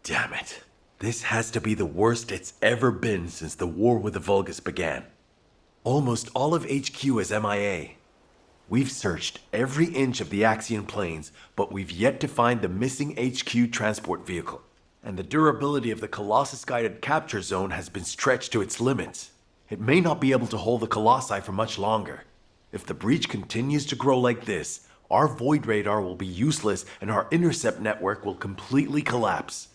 Damn it. This has to be the worst it's ever been since the war with the Vulgus began. Almost all of HQ is MIA. We've searched every inch of the Axian plains, but we've yet to find the missing HQ transport vehicle. And the durability of the Colossus-guided capture zone has been stretched to its limits. It may not be able to hold the Colossi for much longer. If the breach continues to grow like this, our Void Radar will be useless and our intercept network will completely collapse.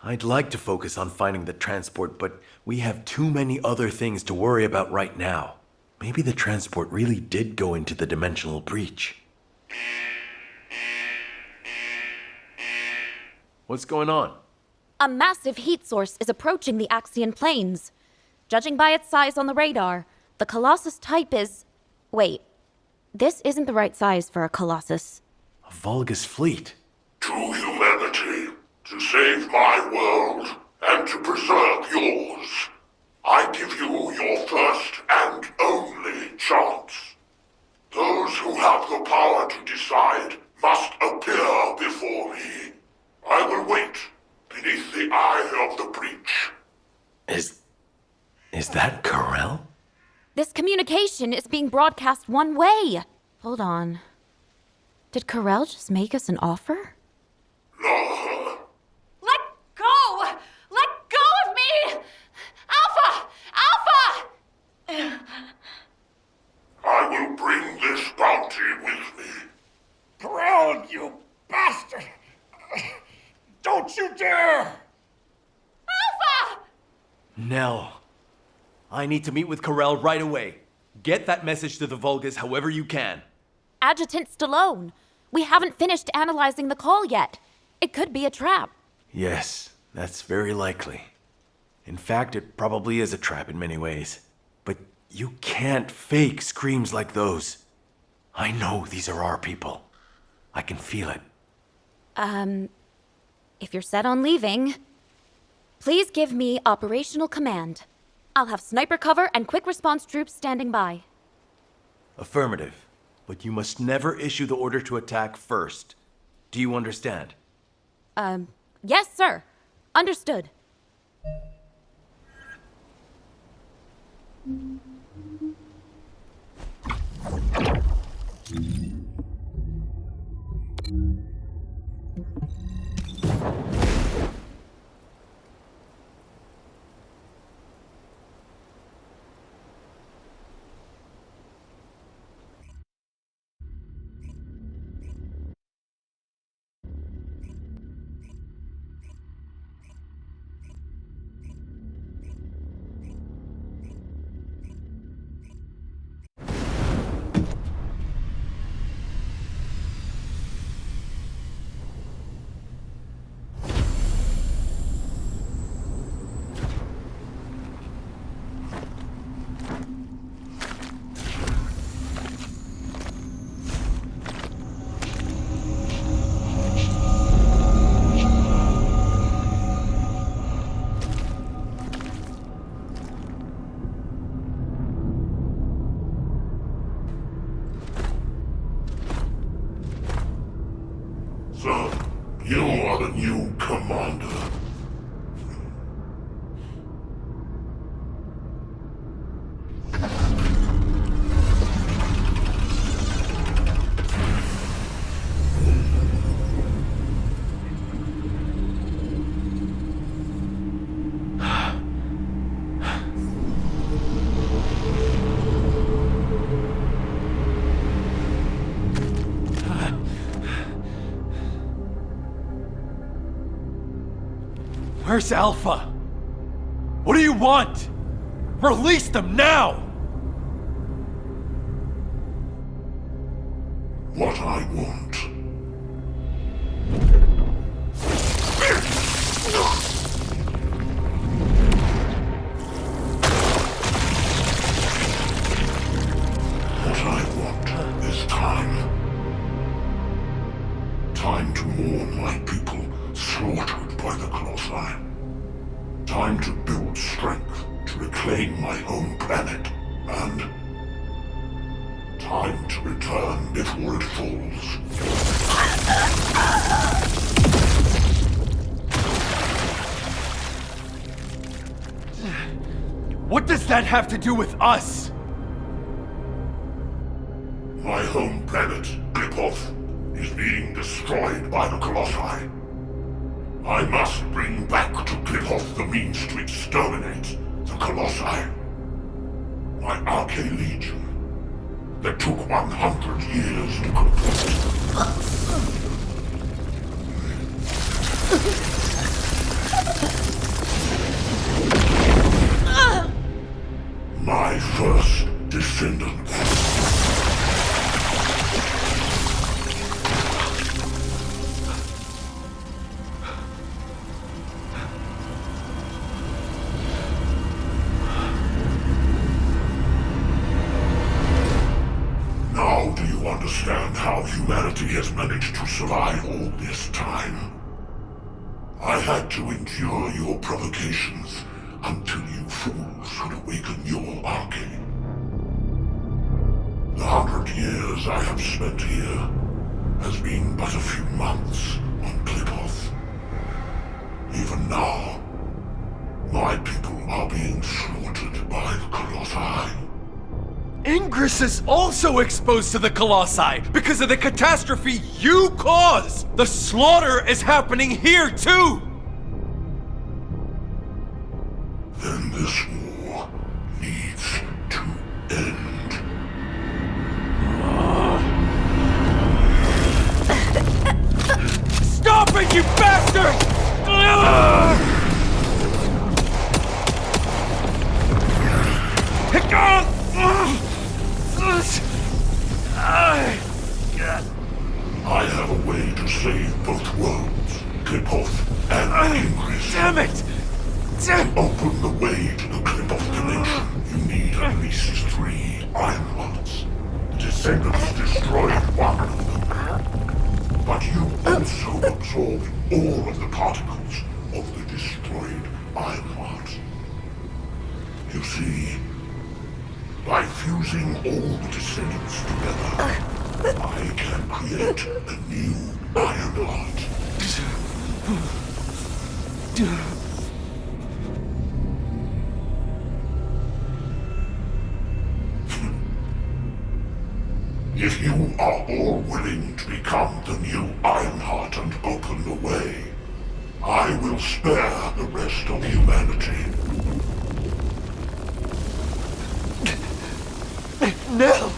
I'd like to focus on finding the transport, but we have too many other things to worry about right now. Maybe the transport really did go into the dimensional breach. What's going on? A massive heat source is approaching the Axian plains. Judging by its size on the radar, the Colossus type is... Wait, this isn't the right size for a Colossus. A Vulgus fleet. To humanity, to save my world, and to preserve yours, I give you your first and only chance. Those who have the power to decide must appear before me. I will wait beneath the eye of the breach. Is that Corel? This communication is being broadcast one way. Hold on. Did Corel just make us an offer? No. Let go! Let go of me! Alpha! Alpha! I will bring this bounty with me. Corel, you bastard! Don't you dare! Alpha! Nell, I need to meet with Corel right away. Get that message to the Vulgus however you can. Adjutant Stallone, we haven't finished analyzing the call yet. It could be a trap. Yes, that's very likely. In fact, it probably is a trap in many ways. But you can't fake screams like those. I know these are our people. I can feel it. If you're set on leaving, please give me operational command. I'll have sniper cover and quick response troops standing by. Affirmative. But you must never issue the order to attack first. Do you understand? Yes, sir. Understood. So, you are the new commander. Where's Alpha? What do you want? Release them now! What I want. What I want is time. Time to mourn my people slaughtered by the Colossi. Time to build strength to reclaim my home planet. And time to return before it falls. What does that have to do with us? My home planet, Klipoth, is being destroyed by the Colossi. I must bring back to Klipoth the means to exterminate the Colossi. My Arche Legion, that took 100 years to complete. My First Descendant. Now do you understand how humanity has managed to survive all this time? I had to endure your provocations until you fools could awaken your Arche. The 100 years I have spent here has been but a few months on Klipoth. Even now, my people are being slaughtered by the Colossi. Ingress is also exposed to the Colossi because of the catastrophe you caused! The slaughter is happening here too! Then this war needs to end. Stop it, you bastard! I have a way to save both worlds, Klipoth and Ingress. Damn it! To open the way to the Klipoth dimension, you need at least 3 Iron Hearts. The Descendants destroyed one of them. But you also absorbed all of the particles of the destroyed Iron Heart. You see, by fusing all the Descendants together, I can create a new Iron Heart. If you are all willing to become the new Ironheart and open the way, I will spare the rest of humanity. No!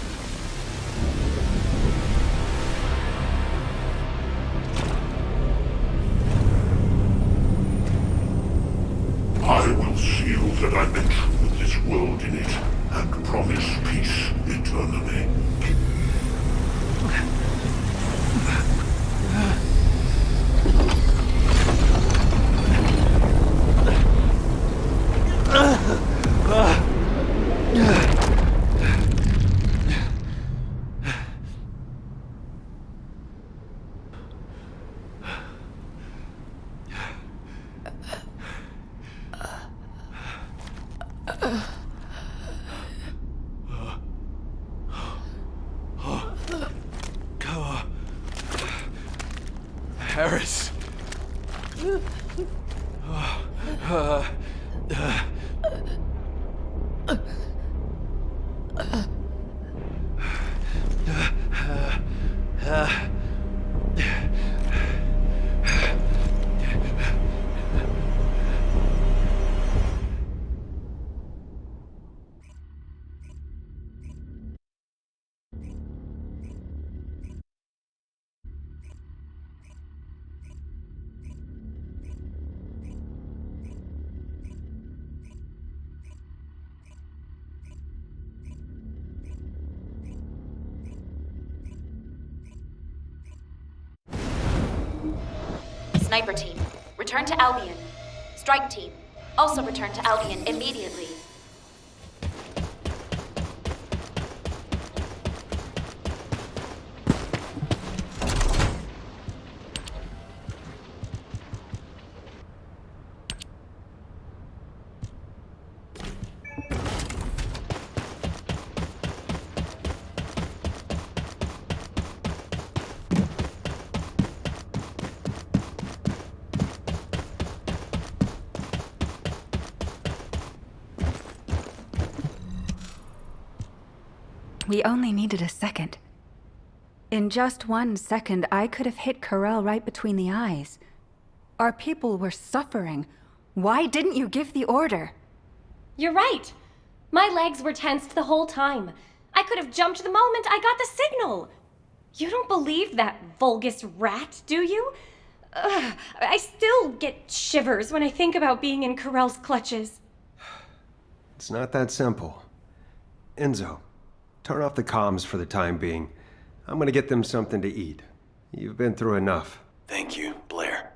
I will seal the dimension with this world in it and promise peace eternally. Harris. Sniper team, return to Albion. Strike team, also return to Albion immediately. We only needed a second. In just 1 second, I could have hit Corel right between the eyes. Our people were suffering. Why didn't you give the order? You're right. My legs were tensed the whole time. I could have jumped the moment I got the signal. You don't believe that Vulgus rat, do you? Ugh, I still get shivers when I think about being in Corel's clutches. It's not that simple. Enzo, turn off the comms for the time being. I'm gonna get them something to eat. You've been through enough. Thank you, Blair.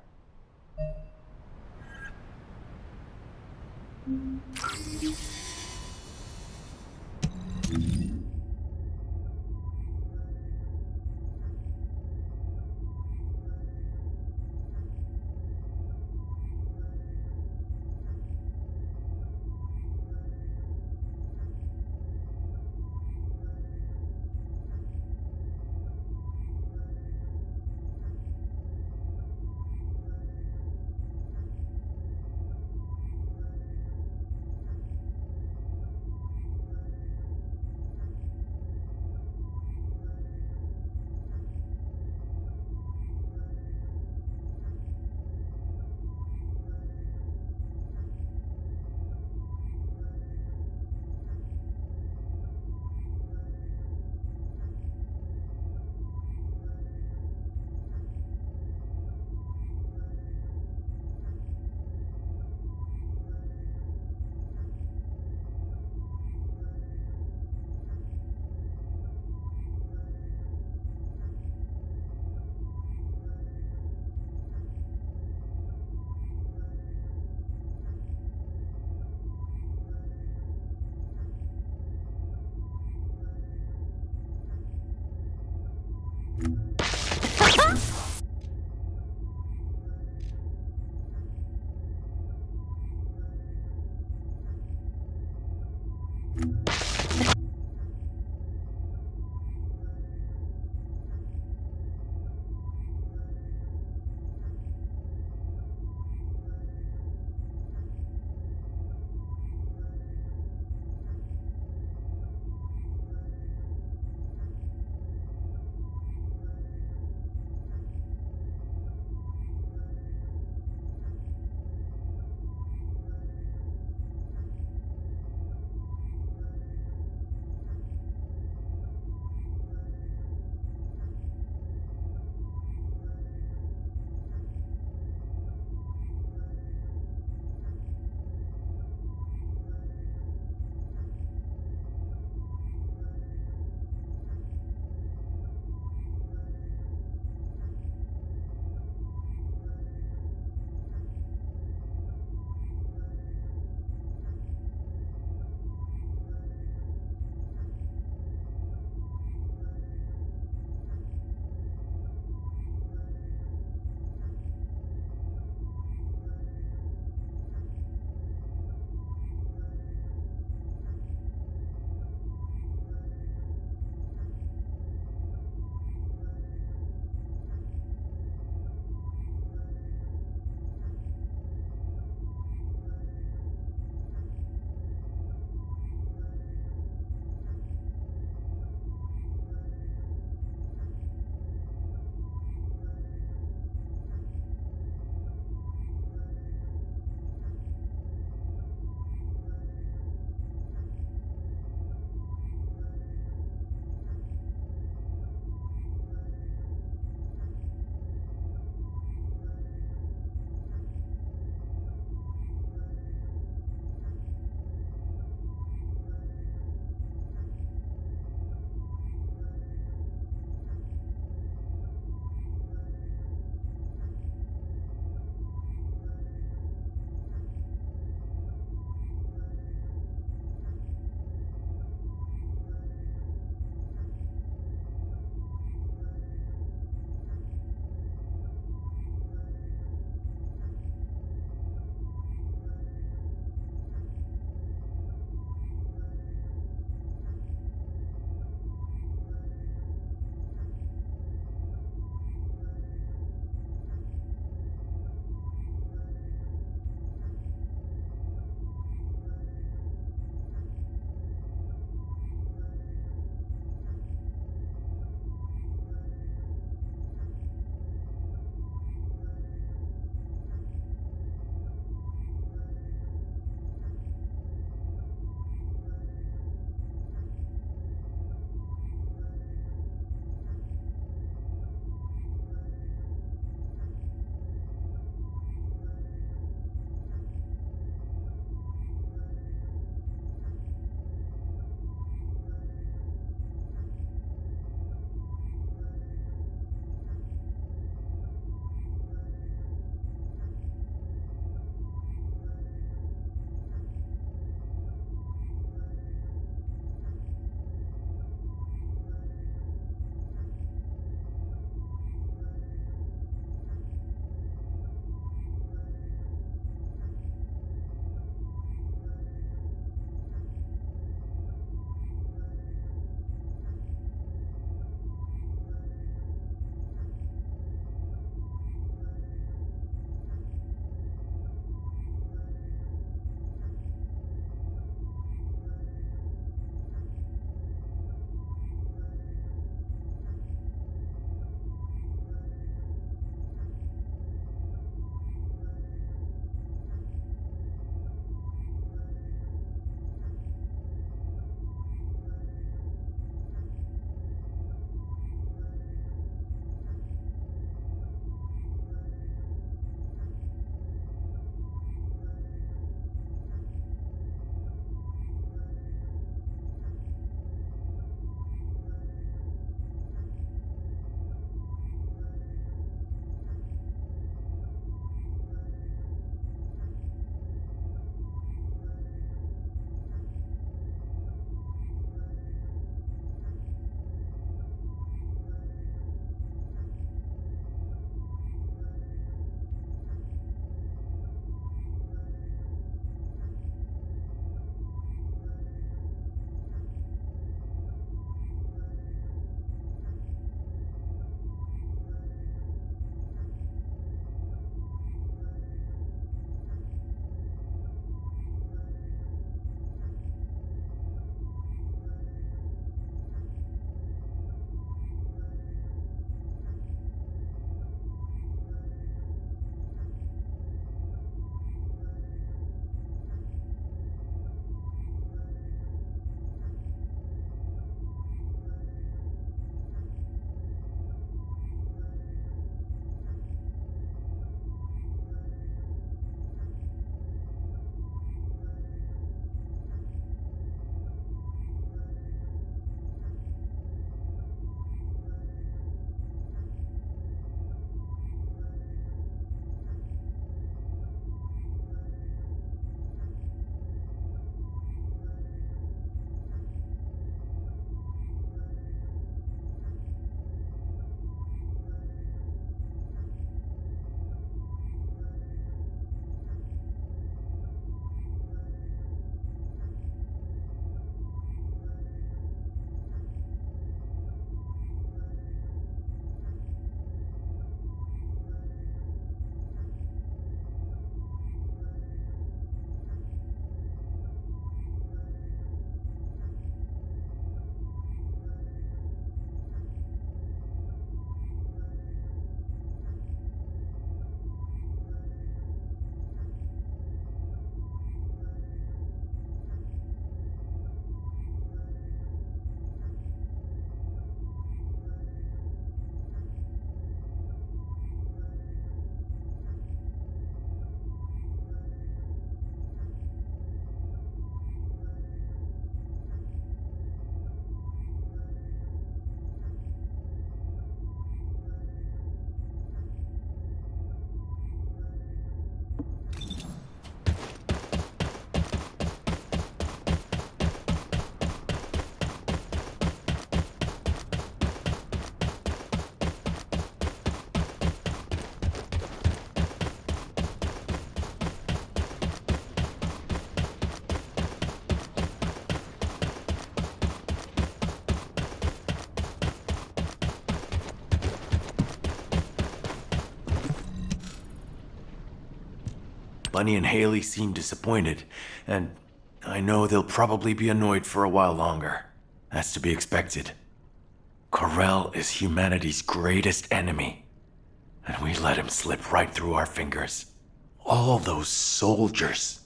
Bunny and Haley seem disappointed, and I know they'll probably be annoyed for a while longer. That's to be expected. Corel is humanity's greatest enemy, and we let him slip right through our fingers. All those soldiers.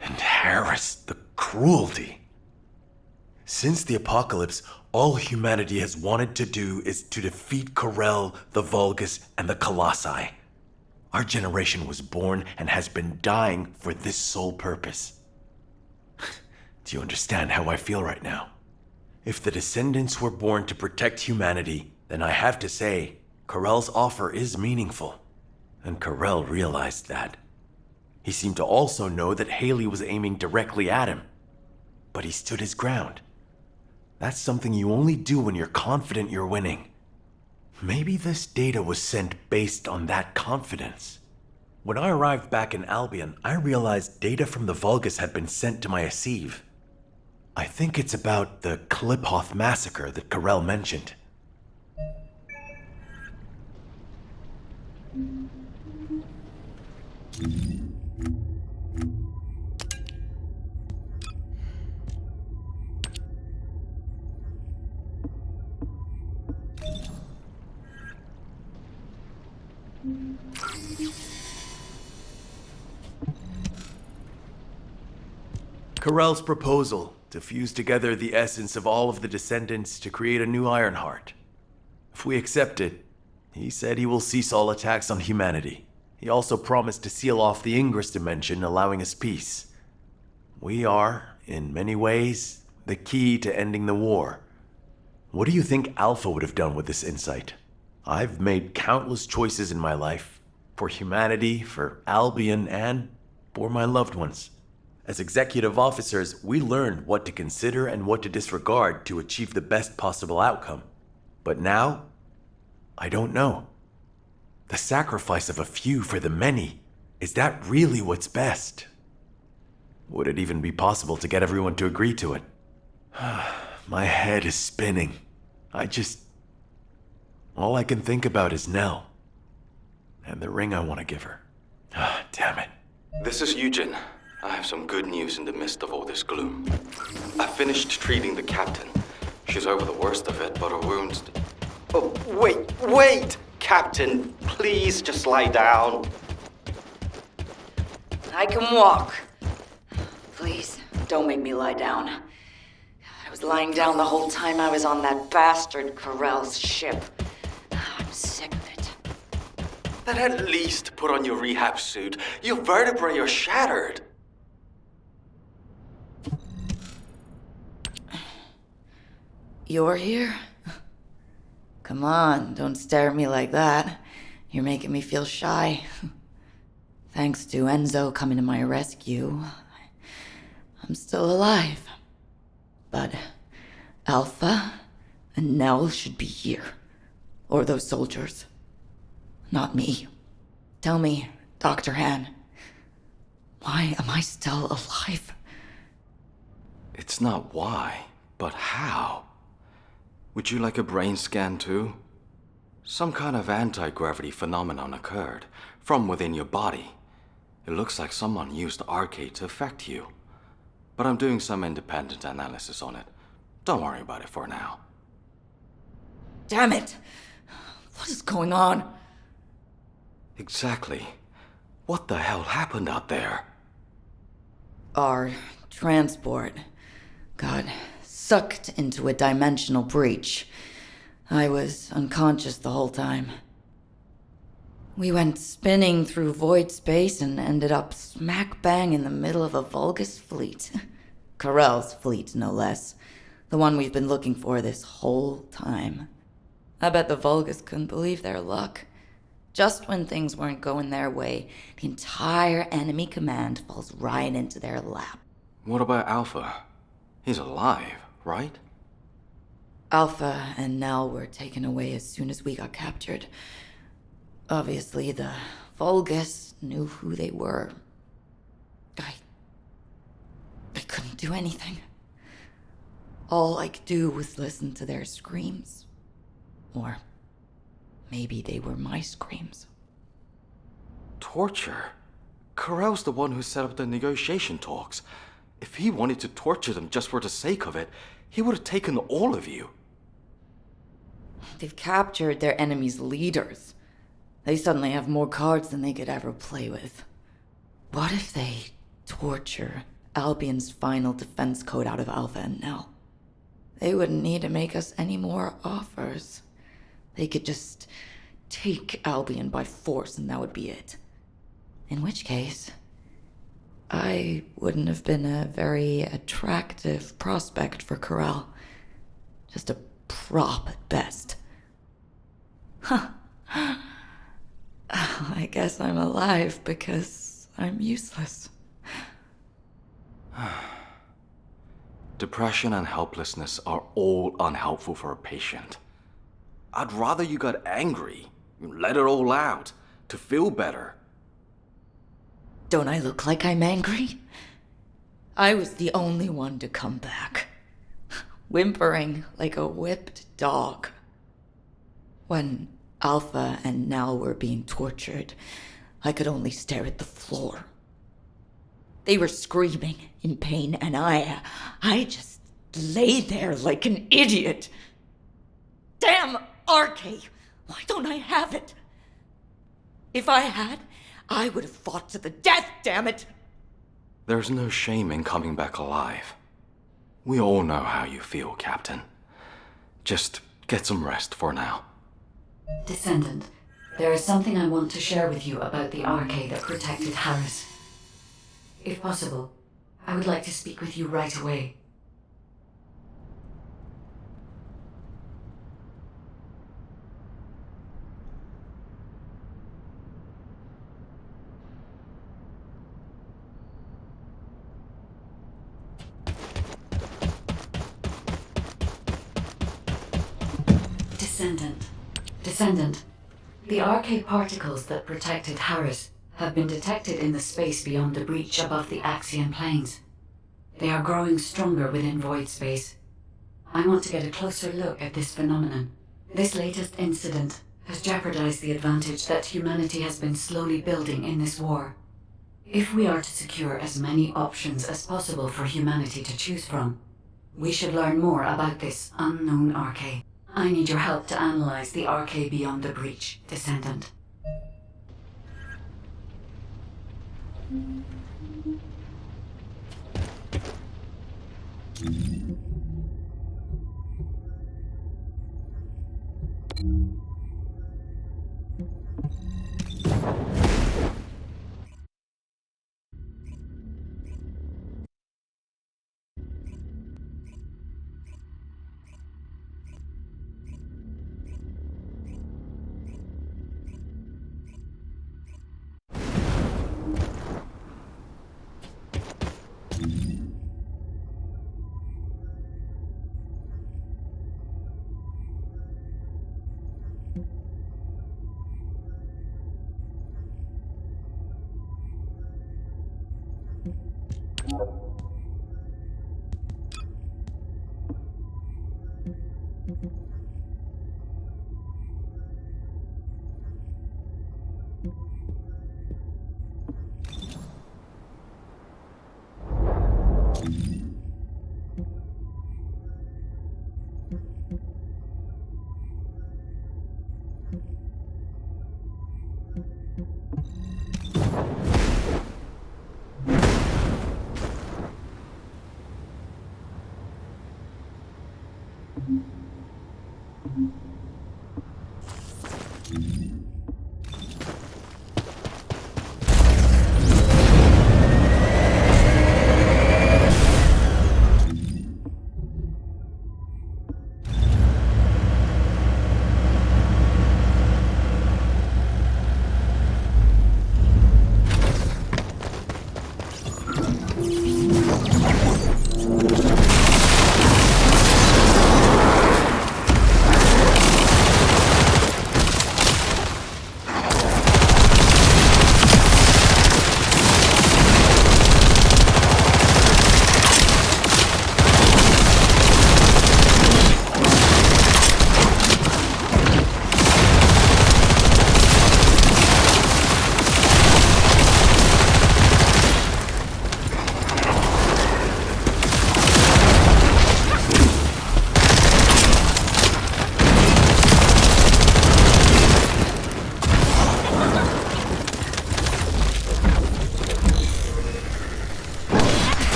And Harris, the cruelty. Since the apocalypse, all humanity has wanted to do is to defeat Corel, the Vulgus, and the Colossi. Our generation was born and has been dying for this sole purpose. Do you understand how I feel right now? If the Descendants were born to protect humanity, then I have to say, Corel's offer is meaningful. And Corel realized that. He seemed to also know that Haley was aiming directly at him. But he stood his ground. That's something you only do when you're confident you're winning. Maybe this data was sent based on that confidence. When I arrived back in Albion, I realized data from the Vulgus had been sent to my Asive. I think it's about the Kliphoth massacre that Corel mentioned. Corel's proposal to fuse together the essence of all of the Descendants to create a new Ironheart. If we accept it, he said he will cease all attacks on humanity. He also promised to seal off the Ingress dimension, allowing us peace. We are, in many ways, the key to ending the war. What do you think Alpha would have done with this insight? I've made countless choices in my life, for humanity, for Albion, and for my loved ones. As executive officers, we learned what to consider and what to disregard to achieve the best possible outcome. But now, I don't know. The sacrifice of a few for the many, is that really what's best? Would it even be possible to get everyone to agree to it? My head is spinning. All I can think about is Nell. And the ring I want to give her. Damn it. This is Eugen. I have some good news in the midst of all this gloom. I finished treating the captain. She's over the worst of it, but her wounds... Oh, wait! Captain, please just lie down. I can walk. Please, don't make me lie down. I was lying down the whole time I was on that bastard Corel's ship. I'm sick of it. Then at least put on your rehab suit. Your vertebrae are shattered. You're here? Come on, don't stare at me like that. You're making me feel shy. Thanks to Enzo coming to my rescue, I'm still alive. But Alpha and Nell should be here. Or those soldiers. Not me. Tell me, Dr. Han, why am I still alive? It's not why, but how. Would you like a brain scan too? Some kind of anti-gravity phenomenon occurred from within your body. It looks like someone used Arcade to affect you. But I'm doing some independent analysis on it. Don't worry about it for now. Damn it! What is going on? Exactly. What the hell happened out there? Our transport got sucked into a dimensional breach. I was unconscious the whole time. We went spinning through void space and ended up smack bang in the middle of a Vulgus fleet. Corel's fleet, no less. The one we've been looking for this whole time. I bet the Vulgus couldn't believe their luck. Just when things weren't going their way, the entire enemy command falls right into their lap. What about Alpha? He's alive, right? Alpha and Nell were taken away as soon as we got captured. Obviously, the Vulgus knew who they were. I couldn't do anything. All I could do was listen to their screams. Or maybe they were my screams. Torture? Corell's the one who set up the negotiation talks. If he wanted to torture them just for the sake of it, he would have taken all of you. They've captured their enemy's leaders. They suddenly have more cards than they could ever play with. What if they torture Albion's final defense code out of Alpha and Nell? They wouldn't need to make us any more offers. They could just take Albion by force and that would be it. In which case, I wouldn't have been a very attractive prospect for Corell. Just a prop at best. Huh. I guess I'm alive because I'm useless. Depression and helplessness are all unhelpful for a patient. I'd rather you got angry, let it all out, to feel better. Don't I look like I'm angry? I was the only one to come back, whimpering like a whipped dog. When Alpha and Nell were being tortured, I could only stare at the floor. They were screaming in pain, and I just lay there like an idiot. Damn RK! Why don't I have it? If I had, I would have fought to the death, damn it! There's no shame in coming back alive. We all know how you feel, Captain. Just get some rest for now. Descendant, there is something I want to share with you about the arcade that protected Harris. If possible, I would like to speak with you right away. Descendant, the arcade particles that protected Harris have been detected in the space beyond the breach above the Axian planes. They are growing stronger within void space. I want to get a closer look at this phenomenon. This latest incident has jeopardized the advantage that humanity has been slowly building in this war. If we are to secure as many options as possible for humanity to choose from, we should learn more about this unknown arcade. I need your help to analyze the arcade beyond the breach, Descendant.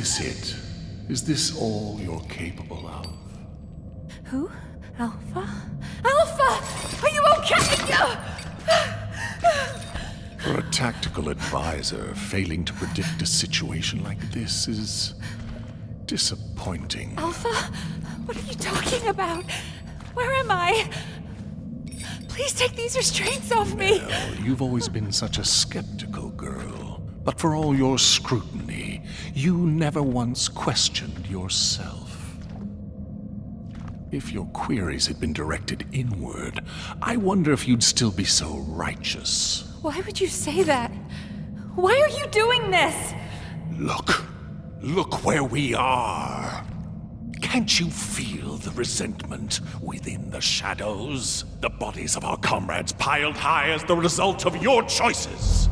Face it. Is this all you're capable of? Who? Alpha? Alpha! Are you okay? For a tactical advisor, failing to predict a situation like this is disappointing. Alpha? What are you talking about? Where am I? Please take these restraints off me. Well, you've always been such a skeptical girl. But for all your scrutiny, you never once questioned yourself. If your queries had been directed inward, I wonder if you'd still be so righteous. Why would you say that? Why are you doing this? Look where we are. Can't you feel the resentment within the shadows? The bodies of our comrades piled high as the result of your choices.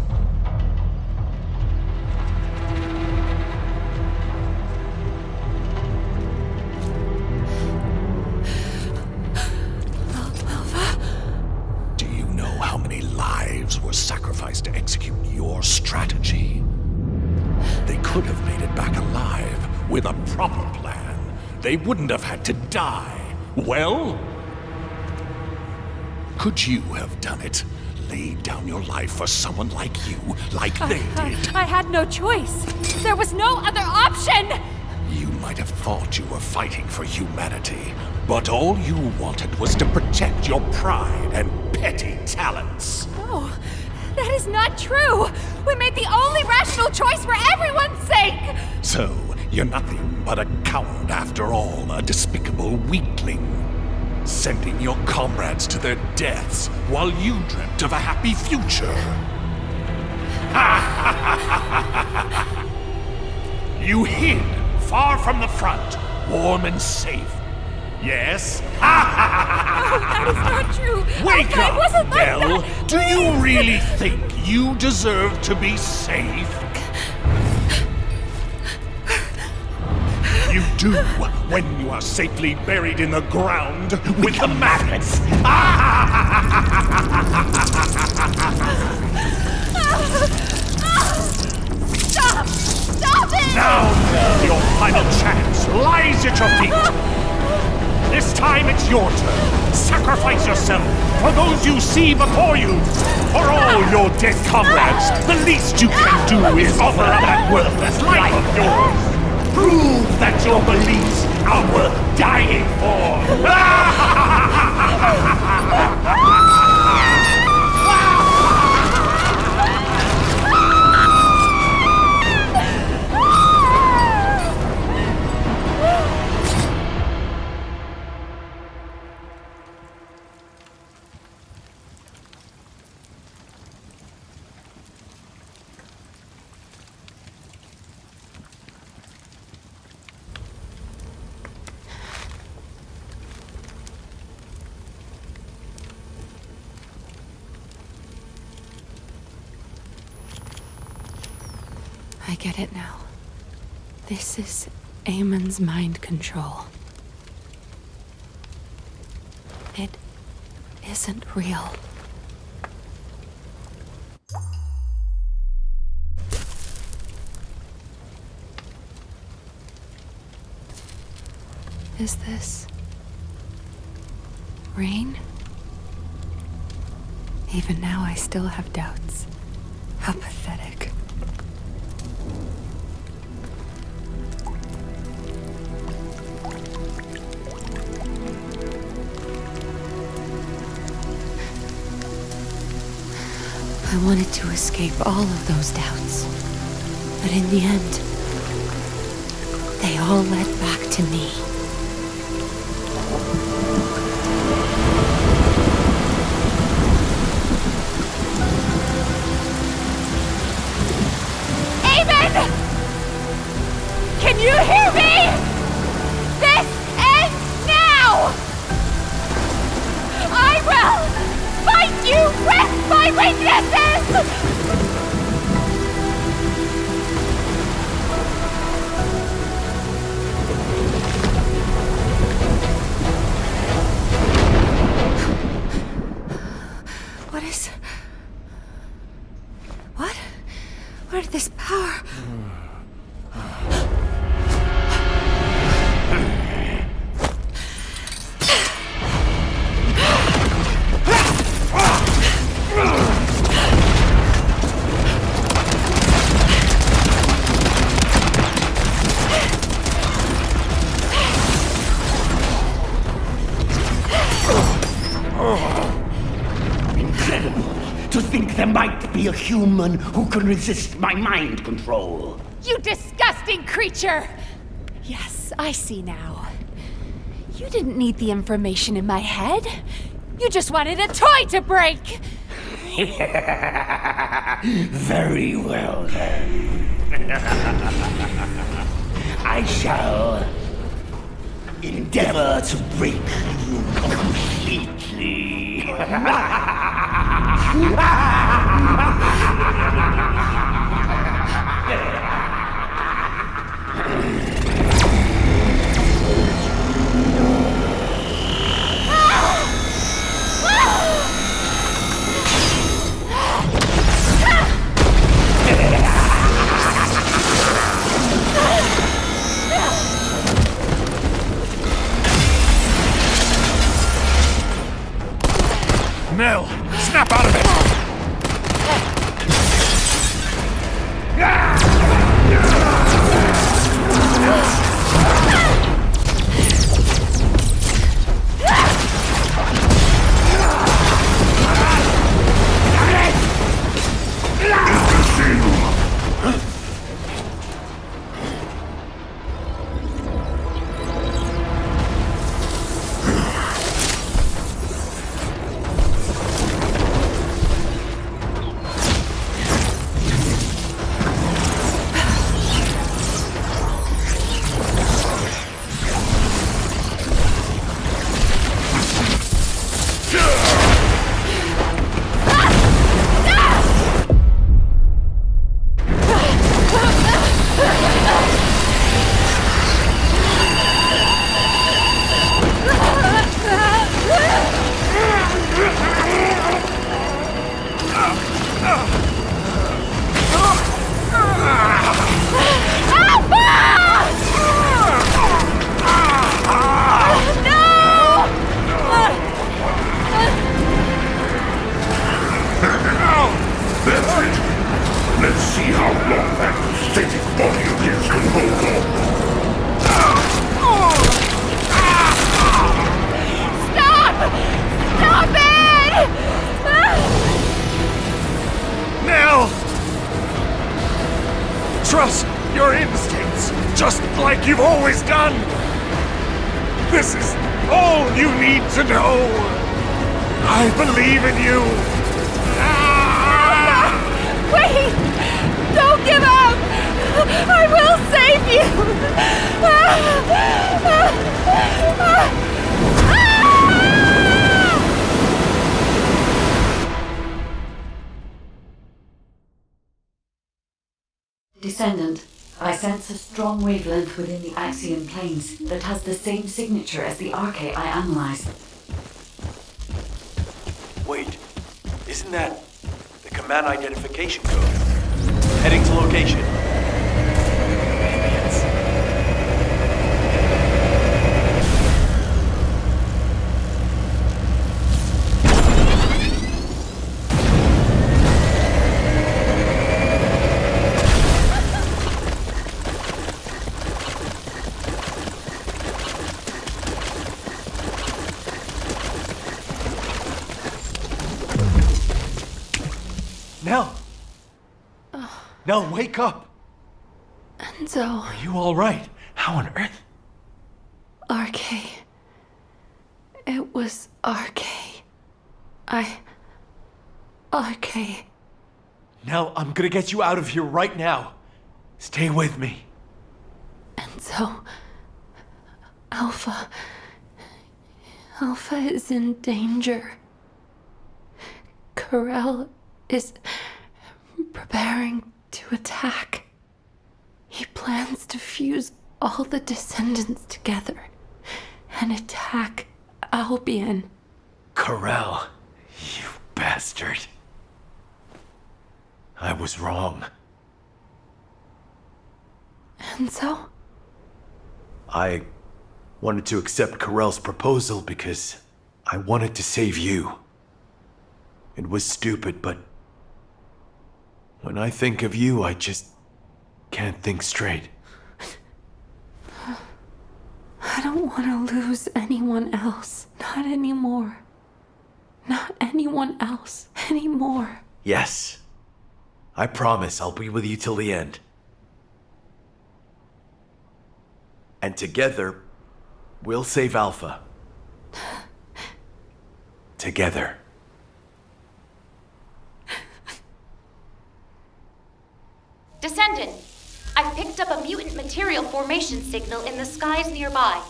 Do you know how many lives were sacrificed to execute your strategy? They could have made it back alive with a proper plan. They wouldn't have had to die. Well, could you have done it? Laid down your life for someone like you, like they did? I had no choice. There was no other option! You might have thought you were fighting for humanity, but all you wanted was to protect your pride and petty talents. No, that is not true! We made the only rational choice for everyone's sake! So, you're nothing but a coward after all, a despicable weakling. Sending your comrades to their deaths while you dreamt of a happy future. You hid far from the front, warm and safe. Yes? That is not true! Wake Alpha, up, it wasn't like Belle! that. Do you really think you deserve to be safe? You do when you are safely buried in the ground with the maggots. Stop! Stop it! Now, your final chance lies at your feet. This time it's your turn. Sacrifice yourself for those you see before you. For all your dead comrades, the least you can do is offer up that worthless life of yours. Prove that your beliefs are worth dying for. I get it now. This is Amon's mind control. It isn't real. Is this rain? Even now, I still have doubts. How pathetic. I wanted to escape all of those doubts. But in the end, they all led back to me. Amen! Can you hear me? This ends now! I will fight you with my weaknesses! Where did this power... there might be a human who can resist my mind control. You disgusting creature! Yes, I see now. You didn't need the information in my head. You just wanted a toy to break! Very well, then. I shall endeavor to break you completely. Nell, snap out of it! Trust your instincts, just like you've always done. This is all you need to know. I believe in you. Wait! Don't give up! I will save Descendant, I sense a strong wavelength within the Axion planes that has the same signature as the arche I analyzed. Wait, isn't that the command identification code? Heading to location. Aliens. Nell! Nell, wake up! Enzo. Are you alright? How on earth? Arche. It was Arche. Arche. Nell, I'm gonna get you out of here right now. Stay with me. Enzo. Alpha. Alpha is in danger. Corel is preparing to attack. He plans to fuse all the descendants together and attack Albion. Corel, you bastard. I was wrong. Enzo? I wanted to accept Corel's proposal because I wanted to save you. It was stupid, but when I think of you, I just can't think straight. I don't want to lose anyone else. Not anymore. Not anyone else anymore. Yes. I promise I'll be with you till the end. And together, we'll save Alpha. Together. Descendant, I've picked up a mutant material formation signal in the skies nearby.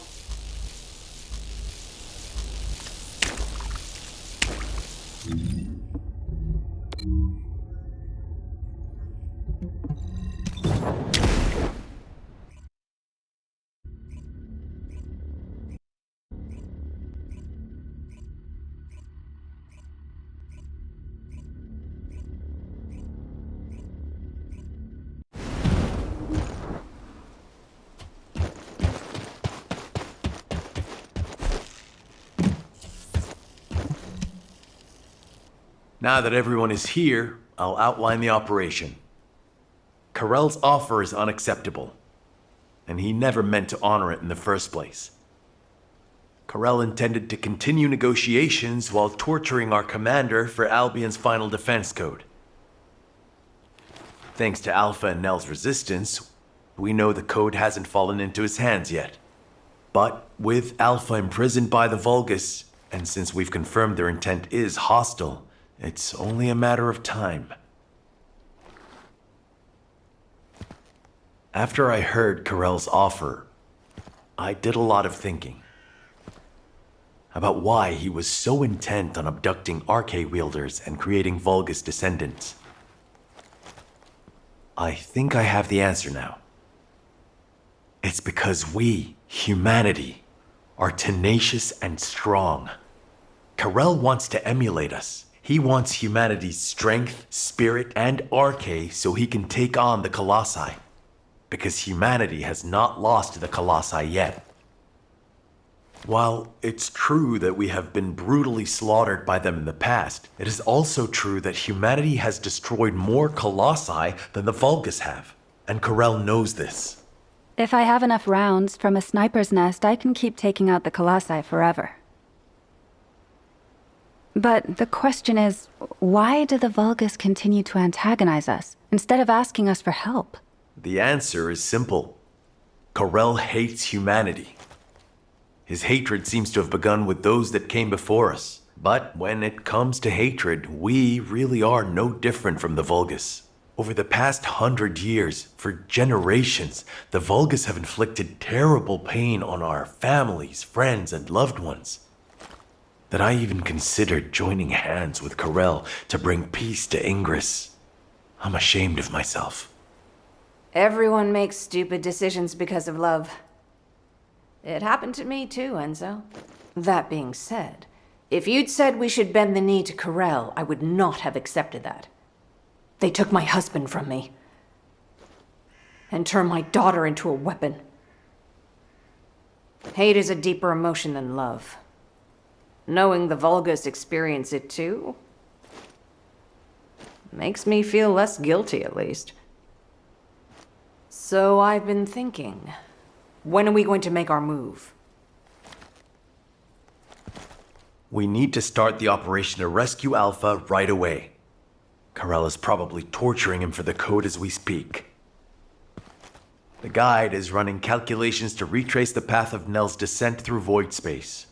Now that everyone is here, I'll outline the operation. Carell's offer is unacceptable, and he never meant to honor it in the first place. Carell intended to continue negotiations while torturing our commander for Albion's final defense code. Thanks to Alpha and Nell's resistance, we know the code hasn't fallen into his hands yet. But with Alpha imprisoned by the Vulgus, and since we've confirmed their intent is hostile, it's only a matter of time. After I heard Carell's offer, I did a lot of thinking about why he was so intent on abducting Arche wielders and creating Vulgus descendants. I think I have the answer now. It's because we, humanity, are tenacious and strong. Carell wants to emulate us. He wants humanity's strength, spirit, and Arche so he can take on the Colossi. Because humanity has not lost to the Colossi yet. While it's true that we have been brutally slaughtered by them in the past, it is also true that humanity has destroyed more Colossi than the Vulgus have. And Carell knows this. If I have enough rounds from a sniper's nest, I can keep taking out the Colossi forever. But the question is, why do the Vulgus continue to antagonize us, instead of asking us for help? The answer is simple. Carell hates humanity. His hatred seems to have begun with those that came before us. But when it comes to hatred, we really are no different from the Vulgus. Over the past 100 years, for generations, the Vulgus have inflicted terrible pain on our families, friends, and loved ones. That I even considered joining hands with Carell to bring peace to Ingress. I'm ashamed of myself. Everyone makes stupid decisions because of love. It happened to me too, Enzo. That being said, if you'd said we should bend the knee to Carell, I would not have accepted that. They took my husband from me. And turned my daughter into a weapon. Hate is a deeper emotion than love. Knowing the Vulgus experience it too makes me feel less guilty, at least. So I've been thinking, when are we going to make our move? We need to start the operation to rescue Alpha right away. Carell is probably torturing him for the code as we speak. The guide is running calculations to retrace the path of Nell's descent through void space.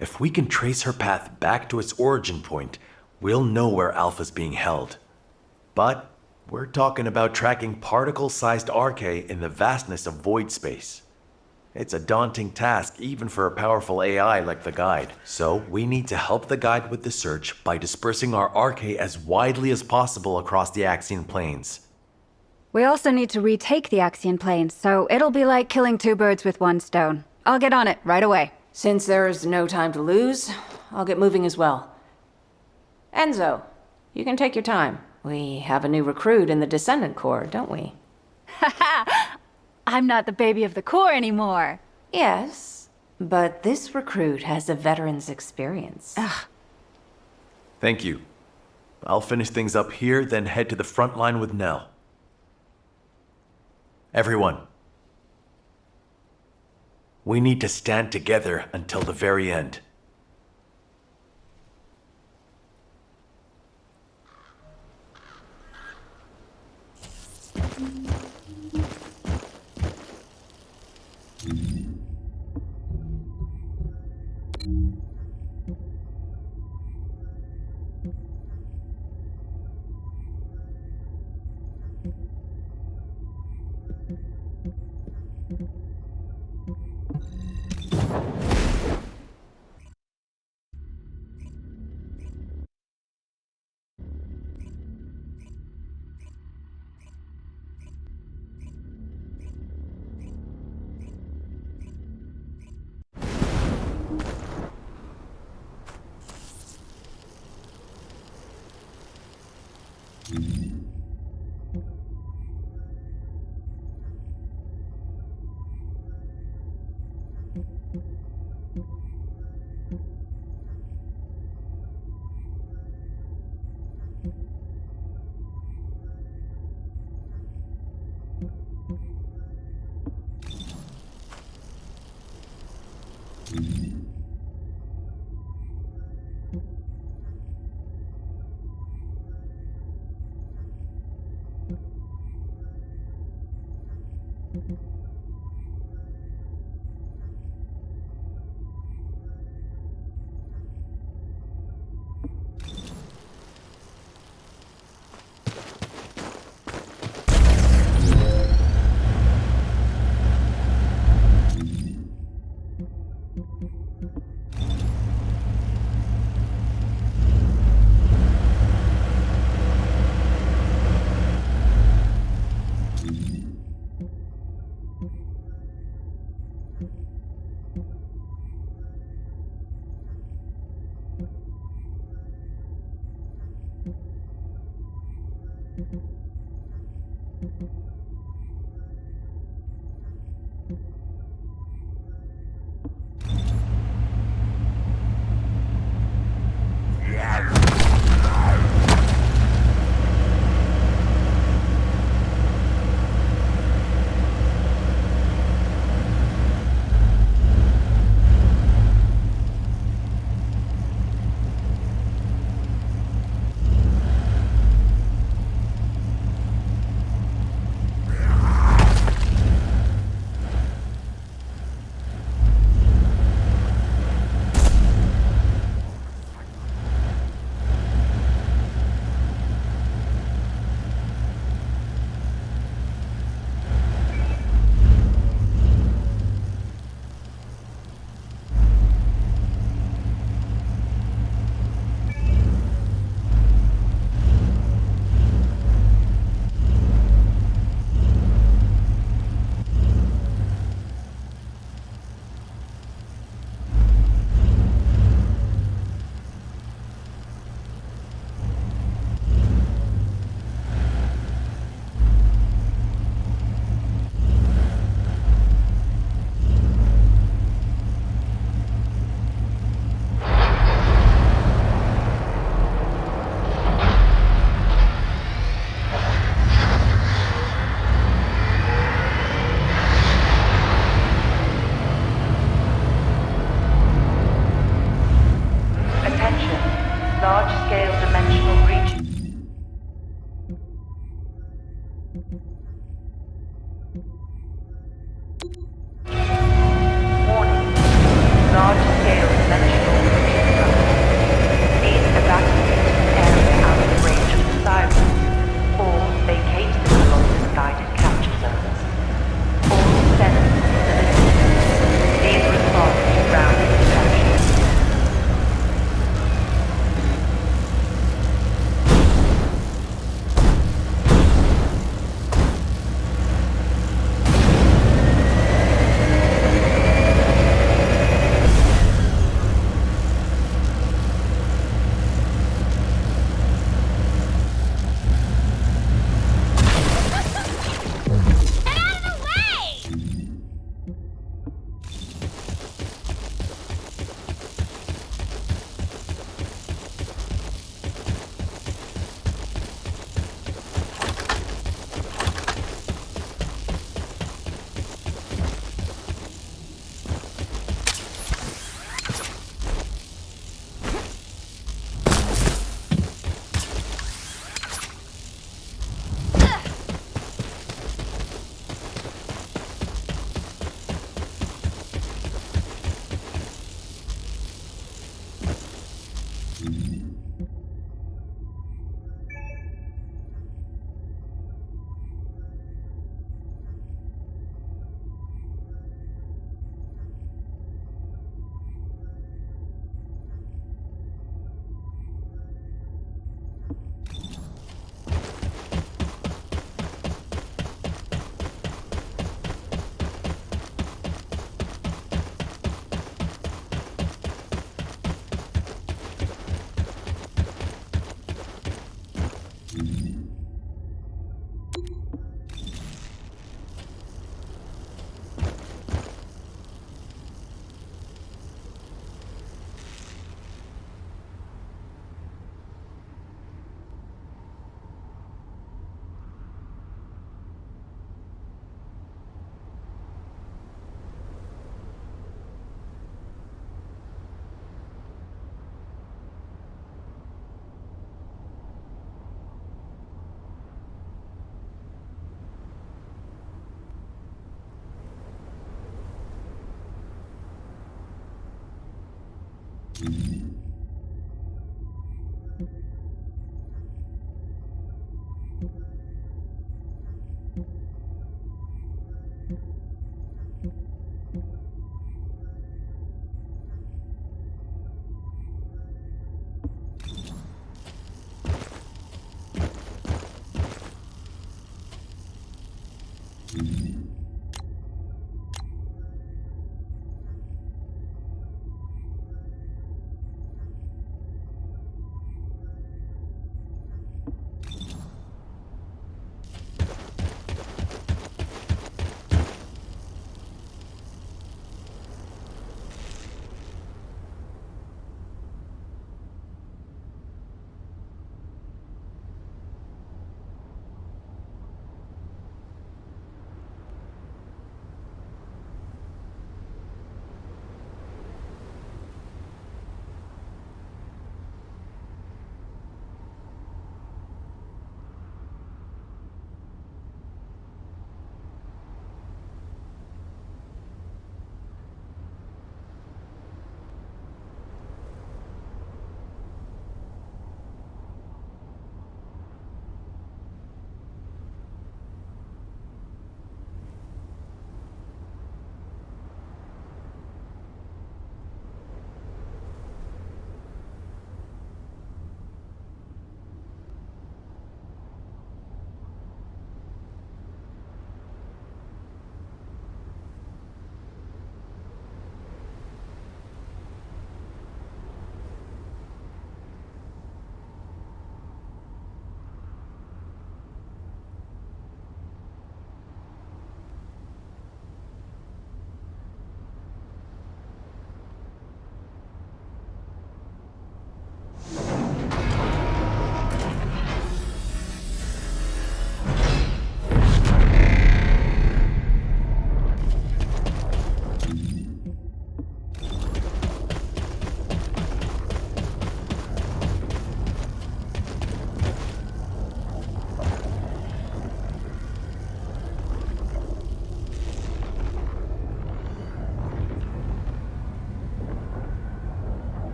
If we can trace her path back to its origin point, we'll know where Alpha's being held. But we're talking about tracking particle-sized Arche in the vastness of void space. It's a daunting task even for a powerful AI like the guide. So we need to help the guide with the search by dispersing our Arche as widely as possible across the Axian plains. We also need to retake the Axian plains, so it'll be like killing two birds with one stone. I'll get on it right away. Since there's no time to lose, I'll get moving as well. Enzo, you can take your time. We have a new recruit in the Descendant Corps, don't we? Haha! I'm not the baby of the Corps anymore. Yes, but this recruit has a veteran's experience. Ugh. Thank you. I'll finish things up here, then head to the front line with Nell. Everyone. We need to stand together until the very end.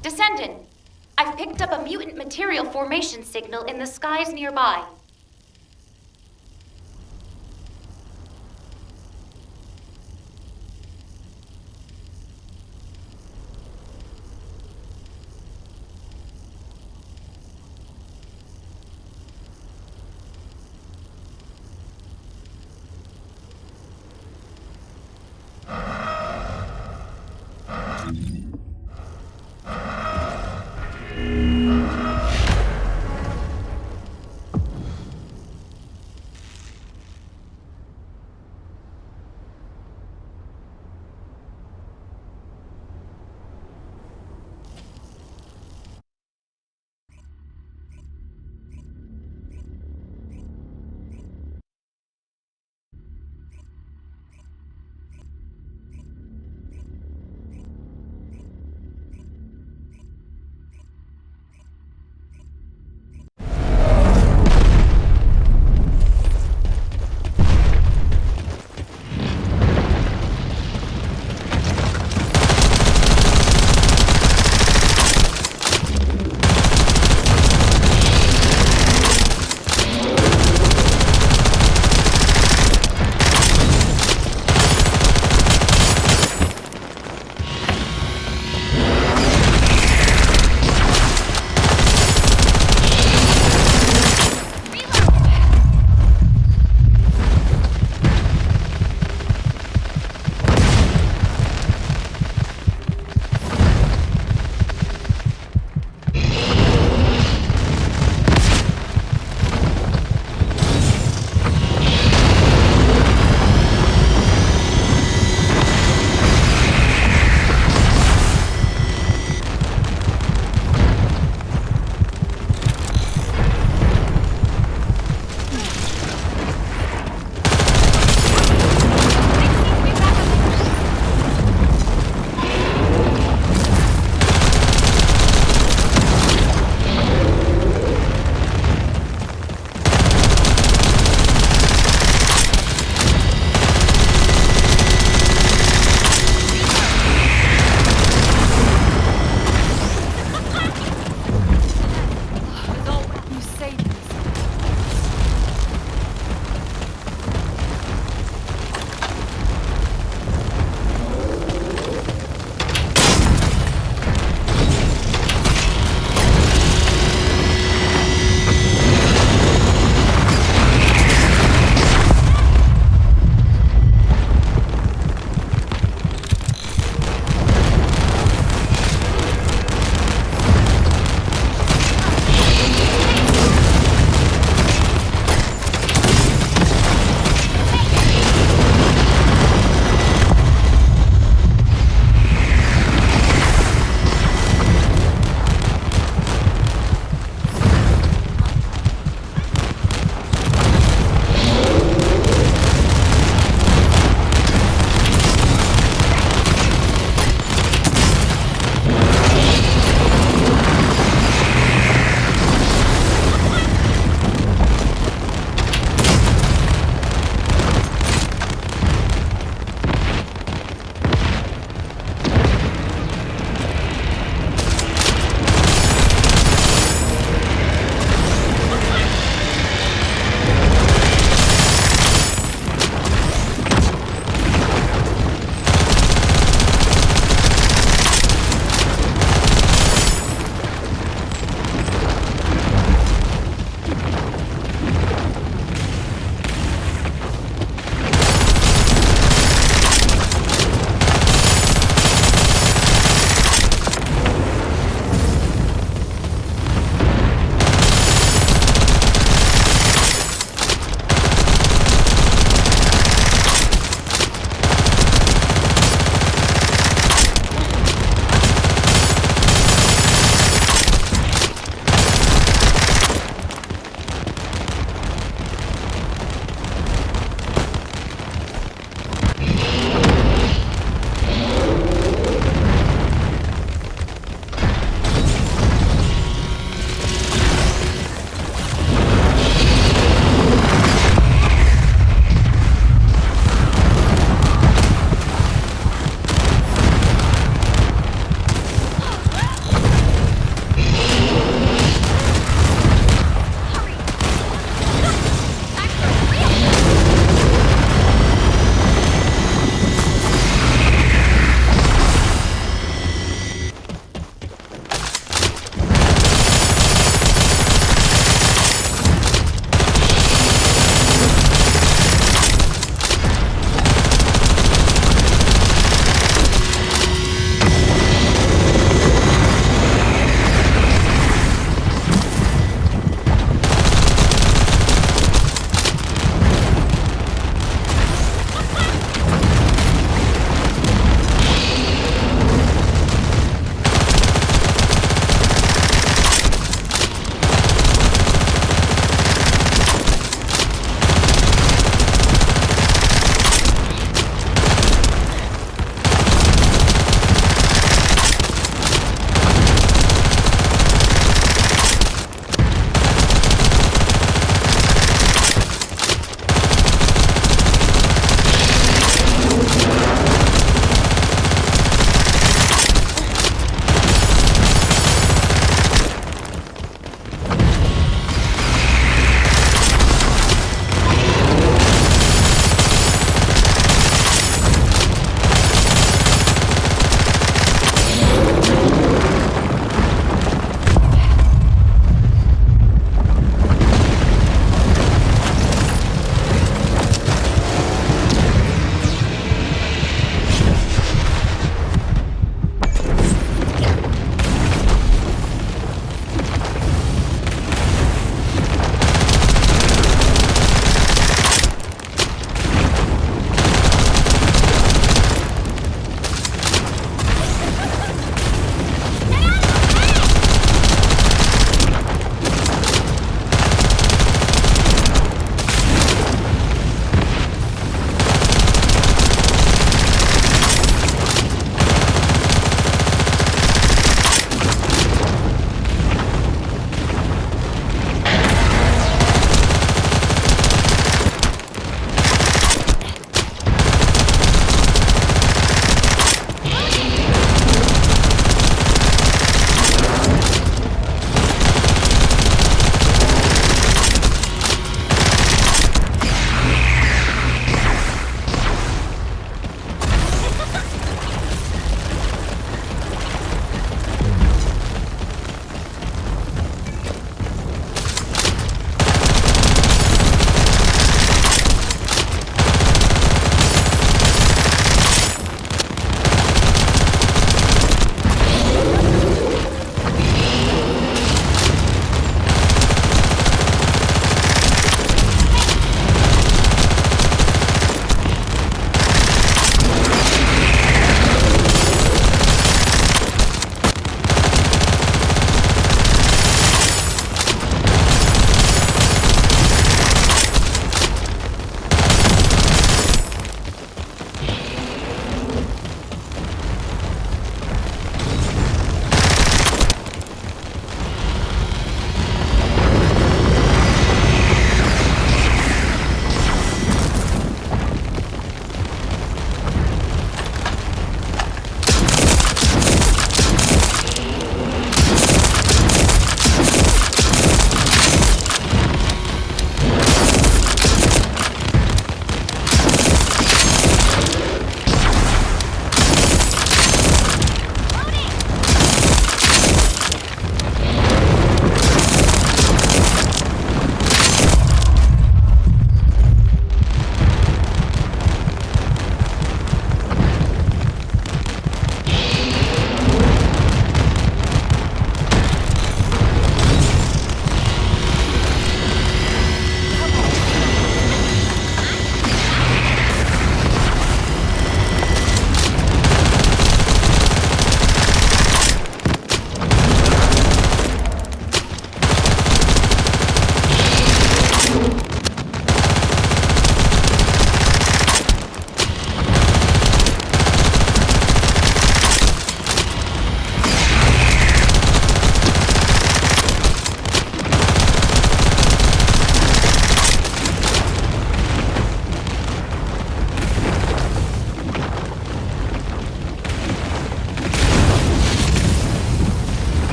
Descendant, I've picked up a mutant material formation signal in the skies nearby.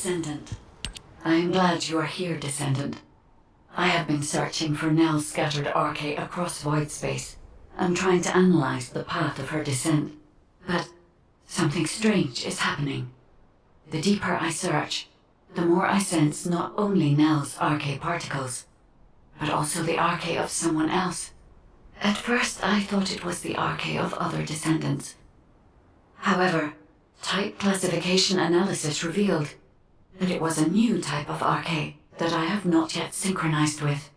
Descendant. I am glad you are here, Descendant. I have been searching for Nell's scattered arche across void space. I'm trying to analyze the path of her descent. But something strange is happening. The deeper I search, the more I sense not only Nell's arche particles, but also the arche of someone else. At first, I thought it was the arche of other descendants. However, type classification analysis revealed that it was a new type of arche that I have not yet synchronized with.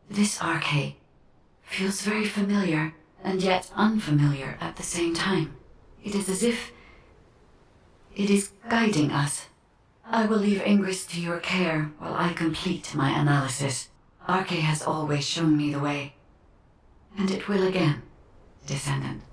This arche feels very familiar and yet unfamiliar at the same time. It is as if it is guiding us. I will leave Ingress to your care while I complete my analysis. Arche has always shown me the way, and it will again, Descendant.